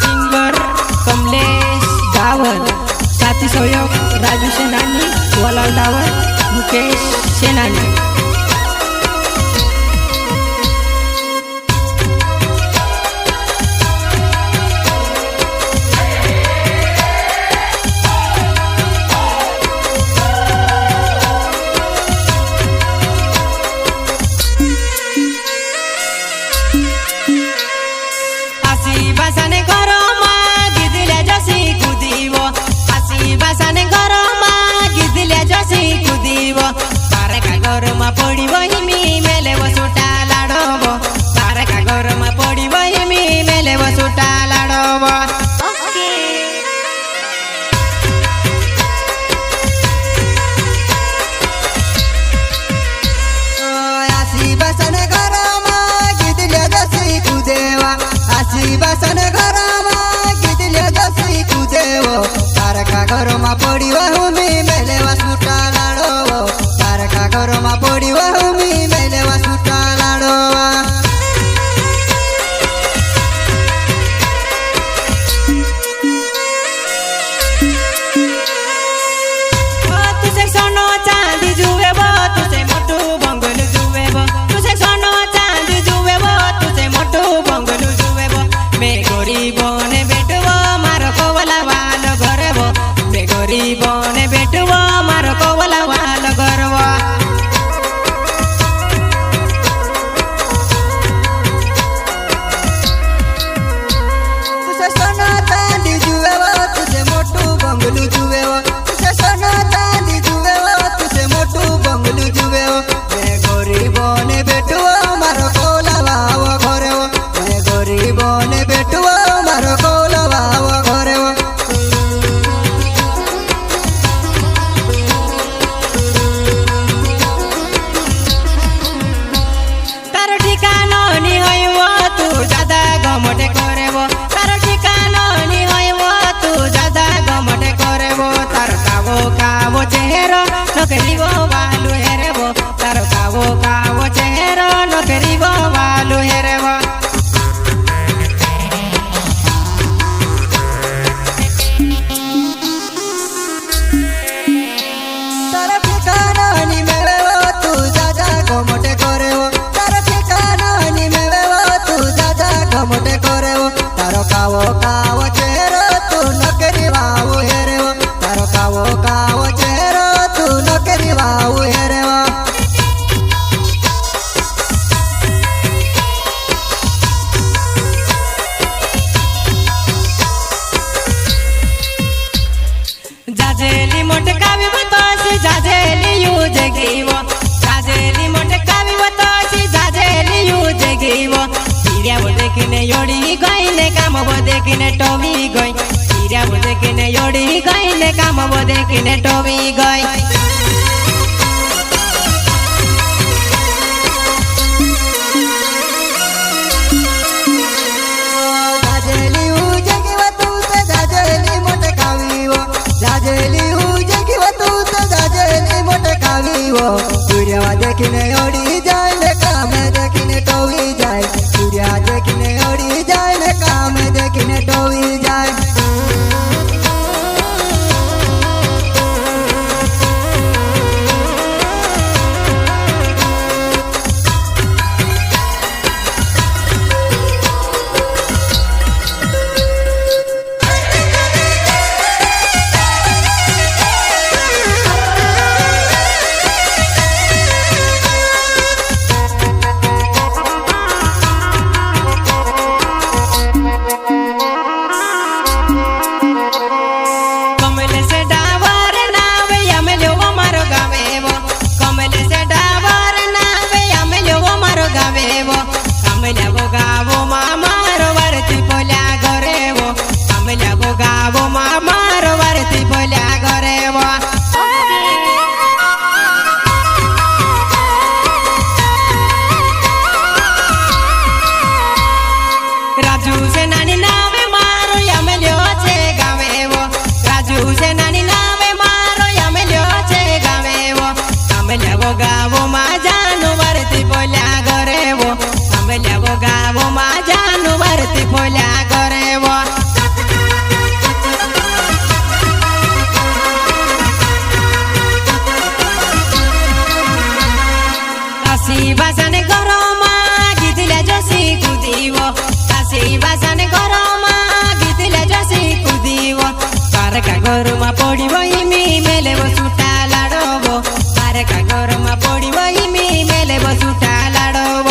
Singer Kamlesh Dawar, साथी सहयोग राजू सेनानी, वलाव डावर, मुकेश सेनानी। पड़ी वही मी मेले वसुटा लाडोबो, तारा का घर में पड़ी वही मी मेले वसुटा लाडोबो। आसी बसन घर में गिदले जसी कुदेवा, आसी बसन घर में गिदले जसी कुदेवो, तारा का घर में पड़ी वही मी मेले वसुटा लाडोबो, तारा का घर में पड़ी वही मी मेले वसुटा लाडोबा। तुसे सोनो चांदी जुवेबो, तुसे मोटू बंगलू जुवेबो, तुसे सोनो चांदी जुवेबो, तुसे मोटू बंगलू जुवेबो। मैं गरीबो ने बेटवो मारो कोवला वालो घरवो, मैं गरीबो ने बेटवो मारो कोवला वालो घरवो। तुसे सोनो चांदी जुवेबो, तुसे मोटू बंगलू जुवेबो, तुसे सोनो चांदी जुवेबो, तुसे मोटू बंगलू जुवेबो। मैं गरीबो ने बेटवो मारो कोवला वालो घरवो, मैं गरीबो ने बेटवो मारो कोवला वालो घरवो। तारो ठिकानो नि होइवो तू ज्यादा गमटे करेबो, तारो ठिकानो नि होइवो तू ज्यादा गमटे करेबो। तारो कावो कावो चेहरो नकरीबो वालु हेरेबो, तारो कावो कावो चेहरो नकरीबो वालु हेरेबो। तारो ठिकानो नि मेवेवो तू ज्यादा गमटे करेबो, तारो ठिकानो नि मेवेवो तू ज्यादा गमटे करेबो। तारो कावो कावो चेहरो तू नकरी वावु हेरेबो, तारो कावो कावो चेहरो तू नकरी वावु हेरेबो। जाजेली मोटे कावी बतासी जाजेली यूज गिवो, जाजेली मोटे कावी बतासी जाजेली यूज गिवो। हीरा वो देखने योड़ी गईने काम वो देखने टोवी गई, हीरा वो देखने योड़ी गईने काम वो देखने टोवी गई। जाजेली यूज गिवो तू से जाजेली मोटे कावीवो, जाजेली यूज गिवो तू से जाजेली मोटे कावीवो। सूर्या देखने योड़ी जाए काम देखने टोवी जाए, सूर्या देखने योड़ी जाए काम देखने टोवी जाए। बासने गरमा गीतले जसी कुदिव तासी बासने गरमा गीतले जसी कुदिव कारका घरमा पडिव इमी मेलेव सुटा लाडव कारका घरमा पडिव इमी मेलेव सुटा लाडव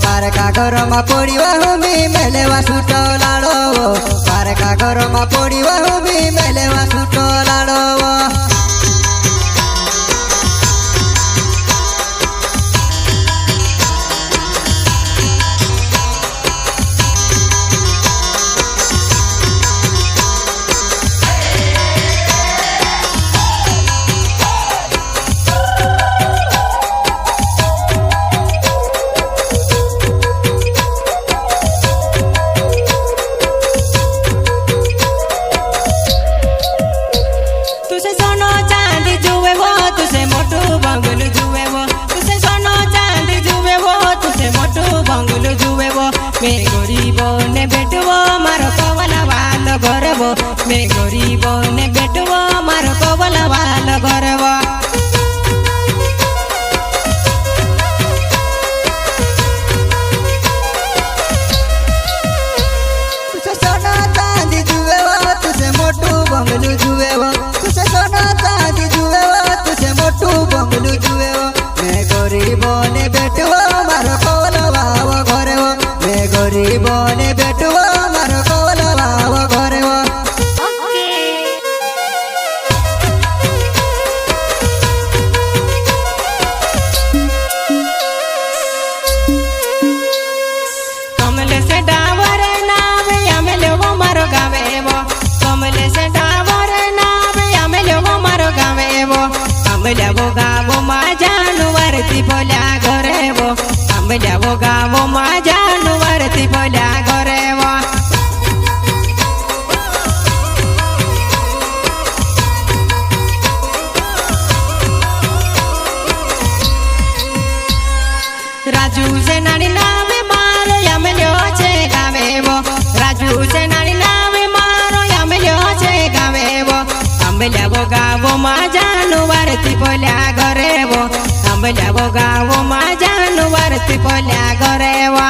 कारका घरमा पडिवा हुमी मेलेवा सुटो लाडव कारका घरमा पडिवा हुमी मेलेवा सुटो लाडव मैं गरीब ने बेटवो मारो कवला वाल गरबो मैं गरीब ने बेटवो मारो कवला वाल गरबो तुझे सोना चांदी जुएवा तुझे मोटू बंगलू जुएवा तुझे सोना चांदी जुएवा तुझे मोटू बंगलू जुएवा मैं गरीब ने बेटवो मारो कवला वाव गरबो गरीब ने बेटुआ मारो कवला भाव घरवा कमले से डावर नावे आमेले वो मारो गावे वो कमले से डावर नावे आमेले वो मारो गावे वो आमेले वो गावो मा जानवरती बोल्या घरे वो आमेले वो गावो मा जानवरती बोल्या घरे वो राजू से नानी नावे मारो आमेले छे गावे वो राजू से नानी नावे मारो आमेले छे गावे वो आमेले वो गावो मा जानवरती बोल्या घरे वो आमेले वो गावो मा जानवरती बोल्या घरे वो